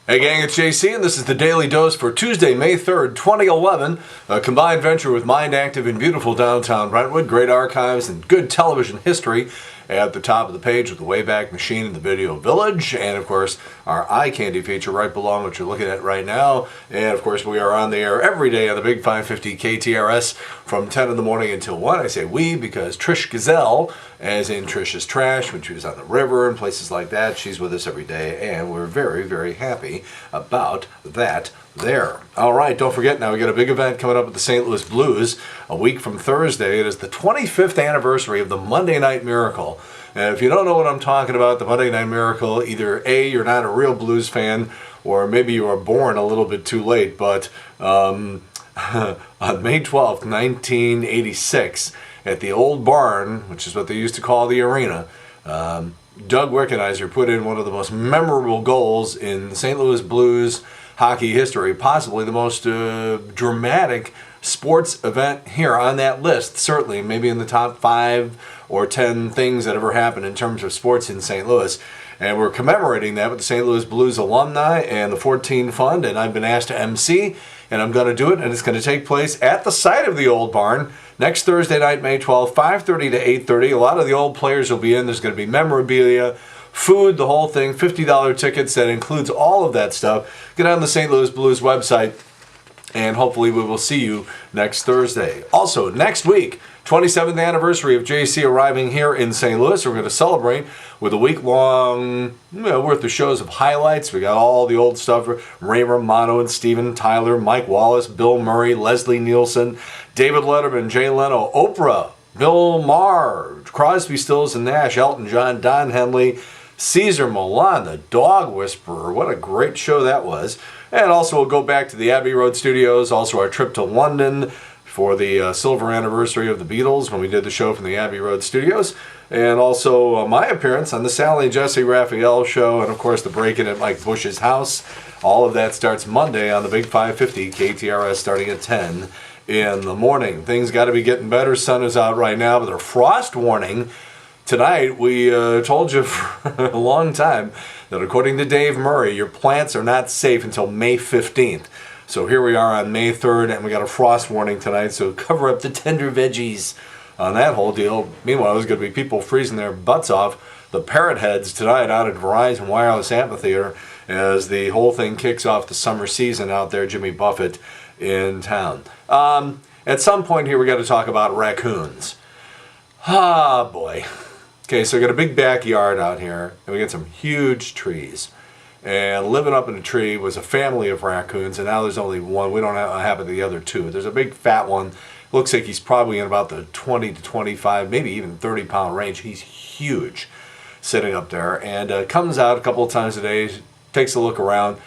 Hey gang, it's JC, and this is the Daily Dose for Tuesday, May 3rd, 2011. A combined venture with Mind Active in beautiful downtown Brentwood. Great archives and good television history at the top of the page with the Wayback Machine and the Video Village. And of course, our eye candy feature right below what you're looking at right now. And of course, we are on the air every day on the Big 550 KTRS from 10 in the morning until 1. I say we because Trish Gazelle, as in Trish's Trash, when she was on the river and places like that, she's with us every day. And we're very, very happy about that there. All right, don't forget now we got a big event coming up at the St. Louis Blues a week from Thursday. It is the 25th anniversary of the Monday Night Miracle. And if you don't know what I'm talking about, the Monday Night Miracle, either A, you're not a real blues fan, or maybe you were born a little bit too late, but on May 12th, 1986, at the Old Barn, which is what they used to call the arena, Doug Wickenheiser put in one of the most memorable goals in St. Louis Blues hockey history, possibly the most dramatic sports event here on that list, certainly maybe in the top 5 or 10 things that ever happened in terms of sports in St. Louis. And we're commemorating that with the St. Louis Blues alumni and the 14 Fund, and I've been asked to MC, and I'm going to do it, and it's going to take place at the site of the Old Barn next Thursday night, May 12th, 5:30 to 8:30. A lot of the old players will be in. There's going to be memorabilia, food, the whole thing, $50 tickets. That includes all of that stuff. Get on the St. Louis Blues website, and hopefully we will see you next Thursday. Also, next week, 27th anniversary of JC arriving here in St. Louis. We're going to celebrate with a week-long worth of shows of highlights. We got all the old stuff. Ray Romano and Steven Tyler, Mike Wallace, Bill Murray, Leslie Nielsen, David Letterman, Jay Leno, Oprah, Bill Maher, Crosby, Stills and Nash, Elton John, Don Henley, Caesar Milan, the Dog Whisperer. What a great show that was. And also we'll go back to the Abbey Road Studios, also our trip to London for the silver anniversary of the Beatles when we did the show from the Abbey Road Studios. And also my appearance on the Sally and Jesse Raphael show, and of course the break-in at Mike Bush's house. All of that starts Monday on the Big 550 KTRS starting at 10 in the morning. Things got to be getting better. Sun is out right now, but there's a frost warning tonight. We told you for a long time that according to Dave Murray, your plants are not safe until May 15th. So here we are on May 3rd, and we got a frost warning tonight, so cover up the tender veggies on that whole deal. Meanwhile, there's going to be people freezing their butts off. The Parrot Heads tonight out at Verizon Wireless Amphitheater as the whole thing kicks off the summer season out there, Jimmy Buffett in town. At some point here, we got to talk about raccoons. Ah, boy. Okay, so we got a big backyard out here, and we got some huge trees. And living up in a tree was a family of raccoons, and now there's only one. We don't have the other two. There's a big fat one. Looks like he's probably in about the 20 to 25, maybe even 30-pound range. He's huge sitting up there, and comes out a couple of times a day, takes a look around.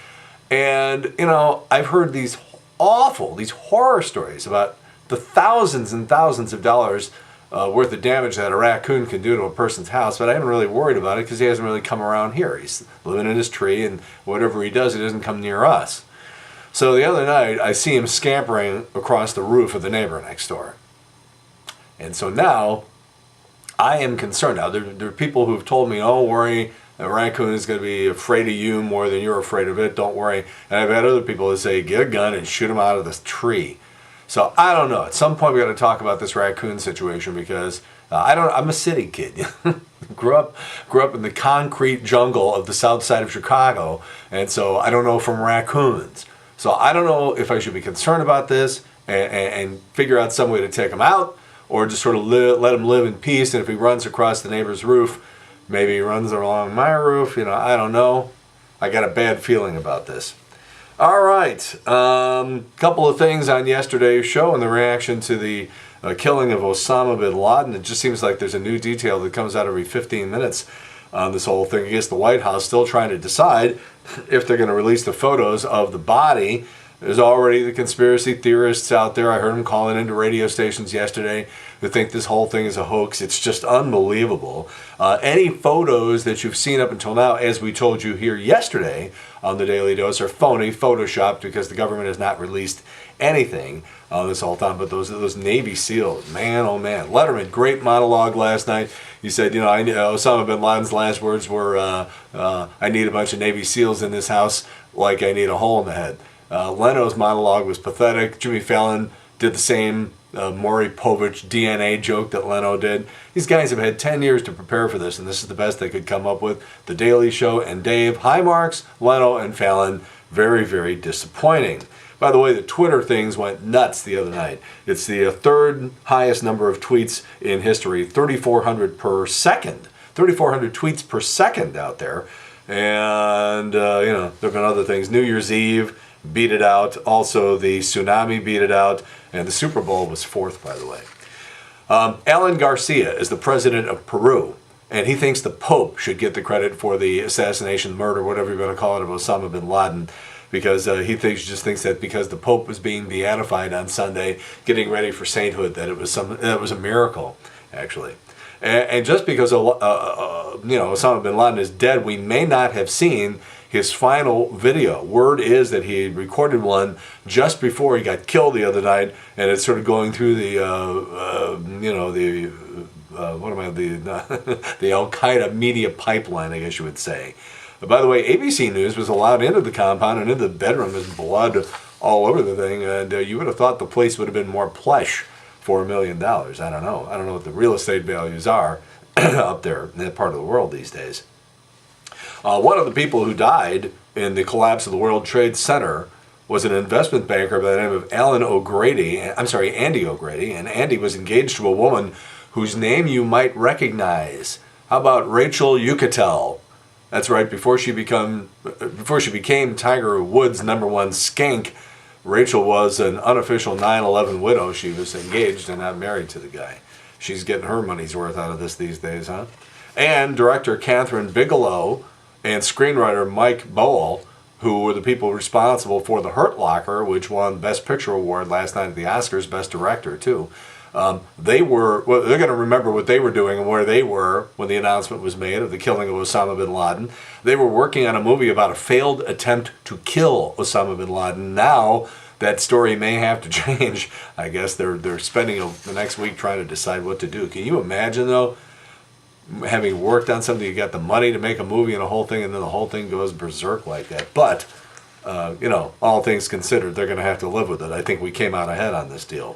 And, you know, I've heard these horror stories about the thousands and thousands of dollars worth of damage that a raccoon can do to a person's house, but I haven't really worried about it because he hasn't really come around here. He's living in his tree, and whatever he does, he doesn't come near us. So the other night, I see him scampering across the roof of the neighbor next door. And so now, I am concerned. Now, there are people who have told me, don't worry, a raccoon is going to be afraid of you more than you're afraid of it, don't worry. And I've had other people that say, get a gun and shoot him out of this tree. So I don't know. At some point we got to talk about this raccoon situation because I'm a city kid. grew up in the concrete jungle of the south side of Chicago, and so I don't know from raccoons. So I don't know if I should be concerned about this and figure out some way to take him out, or just sort of let him live in peace. And if he runs across the neighbor's roof, maybe he runs along my roof. You know, I don't know. I got a bad feeling about this. All right, couple of things on yesterday's show in the reaction to the killing of Osama bin Laden. It just seems like there's a new detail that comes out every 15 minutes on this whole thing. I guess the White House still trying to decide if they're going to release the photos of the body. There's already the conspiracy theorists out there. I heard them calling into radio stations yesterday who think this whole thing is a hoax. It's just unbelievable. Any photos that you've seen up until now, as we told you here yesterday on the Daily Dose, are phony, photoshopped, because the government has not released anything this whole time. But those Navy SEALs, man, oh man. Letterman, great monologue last night. He said, Osama bin Laden's last words were, I need a bunch of Navy SEALs in this house like I need a hole in the head. Leno's monologue was pathetic. Jimmy Fallon did the same Maury Povich DNA joke that Leno did. These guys have had 10 years to prepare for this, and this is the best they could come up with. The Daily Show and Dave, high marks. Leno and Fallon, very, very disappointing. By the way, the Twitter things went nuts the other night. It's the third highest number of tweets in history, 3,400 per second. 3,400 tweets per second out there. And, there have been other things. New Year's Eve beat it out. Also, the tsunami beat it out. And the Super Bowl was fourth, by the way. Alan Garcia is the president of Peru. And he thinks the Pope should get the credit for the assassination, murder, whatever you're going to call it, of Osama bin Laden. Because he just thinks that because the Pope was being beatified on Sunday, getting ready for sainthood, that it was a miracle, actually. And just because Osama bin Laden is dead, we may not have seen his final video. Word is that he recorded one just before he got killed the other night, and it's sort of going through the the Al Qaeda media pipeline, I guess you would say. By the way, ABC News was allowed into the compound and into the bedroom. There's blood all over the thing, and you would have thought the place would have been more plush for $1 million. I don't know. I don't know what the real estate values are up there in that part of the world these days. One of the people who died in the collapse of the World Trade Center was an investment banker by the name of Andy O'Grady, and Andy was engaged to a woman whose name you might recognize. How about Rachel Uchitel? That's right, before she became Tiger Woods' #1 skank, Rachel was an unofficial 9/11 widow. She was engaged and not married to the guy. She's getting her money's worth out of this these days, huh? And director Catherine Bigelow and screenwriter Mike Bowl, who were the people responsible for The Hurt Locker, which won Best Picture Award last night at the Oscars, Best Director too. They're going to remember what they were doing and where they were when the announcement was made of the killing of Osama bin Laden. They were working on a movie about a failed attempt to kill Osama bin Laden. Now that story may have to change. I guess they're spending the next week trying to decide what to do. Can you imagine, though, having worked on something, you got the money to make a movie and a whole thing, and then the whole thing goes berserk like that? But, all things considered, they're going to have to live with it. I think we came out ahead on this deal.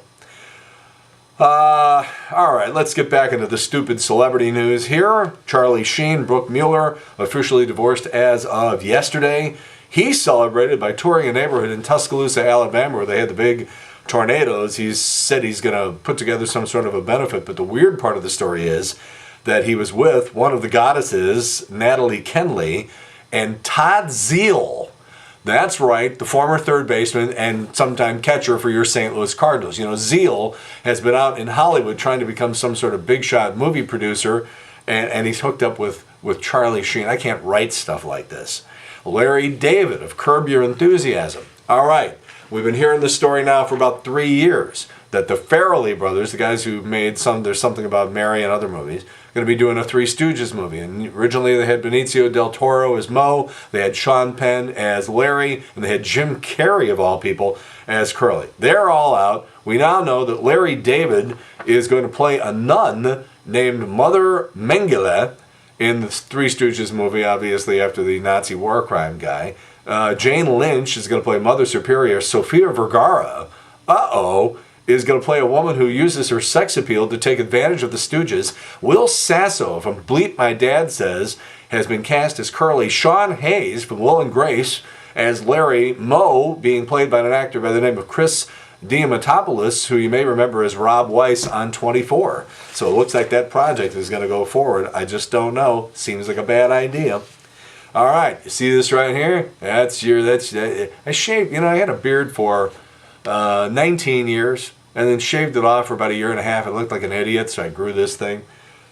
All right, let's get back into the stupid celebrity news here. Charlie Sheen, Brooke Mueller, officially divorced as of yesterday. He celebrated by touring a neighborhood in Tuscaloosa, Alabama, where they had the big tornadoes. He said he's going to put together some sort of a benefit, but the weird part of the story is that he was with one of the goddesses, Natalie Kenley, and Todd Zeile. That's right, the former third baseman and sometime catcher for your St. Louis Cardinals. Zeile has been out in Hollywood trying to become some sort of big shot movie producer, and he's hooked up with Charlie Sheen. I can't write stuff like this. Larry David of Curb Your Enthusiasm. All right, we've been hearing this story now for about 3 years, that the Farrelly brothers, the guys who made There's Something About Mary and other movies, going to be doing a Three Stooges movie. And originally they had Benicio del Toro as Moe, they had Sean Penn as Larry, and they had Jim Carrey, of all people, as Curly. They're all out. We now know that Larry David is going to play a nun named Mother Mengele in the Three Stooges movie, obviously after the Nazi war crime guy. Jane Lynch is going to play Mother Superior. Sofia Vergara, is going to play a woman who uses her sex appeal to take advantage of the Stooges. Will Sasso from Bleep My Dad Says has been cast as Curly. Sean Hayes from Will and Grace as Larry. Moe being played by an actor by the name of Chris Diamantopoulos, who you may remember as Rob Weiss on 24. So it looks like that project is going to go forward. I just don't know. Seems like a bad idea. All right, you see this right here? I shaved, I had a beard for 19 years, and then shaved it off for about 1.5 years. I looked like an idiot, so I grew this thing,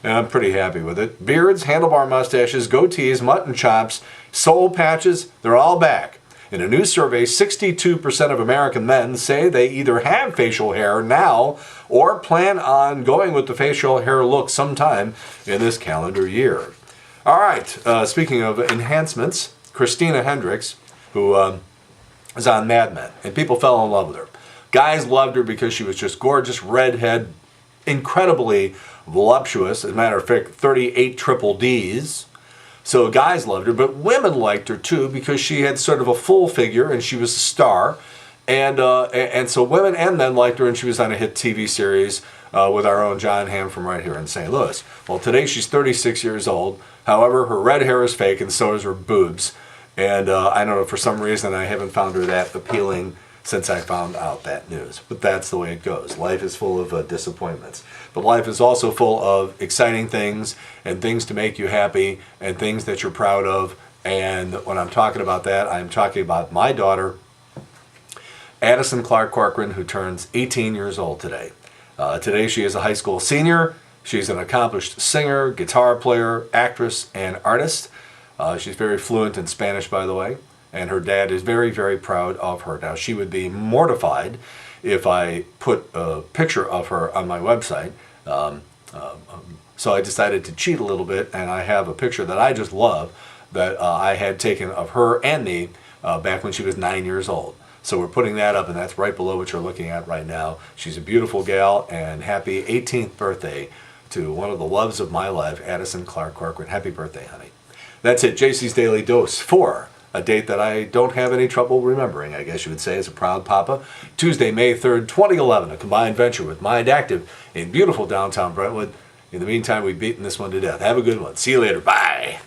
and I'm pretty happy with it. Beards, handlebar mustaches, goatees, mutton chops, soul patches, they're all back. In a new survey, 62% of American men say they either have facial hair now or plan on going with the facial hair look sometime in this calendar year. All right, speaking of enhancements, Christina Hendricks, who is on Mad Men, and people fell in love with her. Guys loved her because she was just gorgeous, redhead, incredibly voluptuous. As a matter of fact, 38 triple Ds. So guys loved her, but women liked her too because she had sort of a full figure and she was a star. And so women and men liked her, and she was on a hit TV series with our own John Hamm from right here in St. Louis. Well, today she's 36 years old. However, her red hair is fake, and so is her boobs. And I don't know, for some reason I haven't found her that appealing since I found out that news. But that's the way it goes. Life is full of disappointments. But life is also full of exciting things and things to make you happy and things that you're proud of. And when I'm talking about that, I'm talking about my daughter, Addison Clark Corcoran, who turns 18 years old today. Today she is a high school senior. She's an accomplished singer, guitar player, actress, and artist. She's very fluent in Spanish, by the way, and her dad is very, very proud of her. Now, she would be mortified if I put a picture of her on my website. So I decided to cheat a little bit, and I have a picture that I just love that I had taken of her and me back when she was 9 years old. So we're putting that up, and that's right below what you're looking at right now. She's a beautiful gal, and happy 18th birthday to one of the loves of my life, Addison Clark Corcoran. Happy birthday, honey. That's it, JC's Daily Dose for a date that I don't have any trouble remembering, I guess you would say, as a proud papa. Tuesday, May 3rd, 2011, a combined venture with Mind Active in beautiful downtown Brentwood. In the meantime, we've beaten this one to death. Have a good one. See you later. Bye.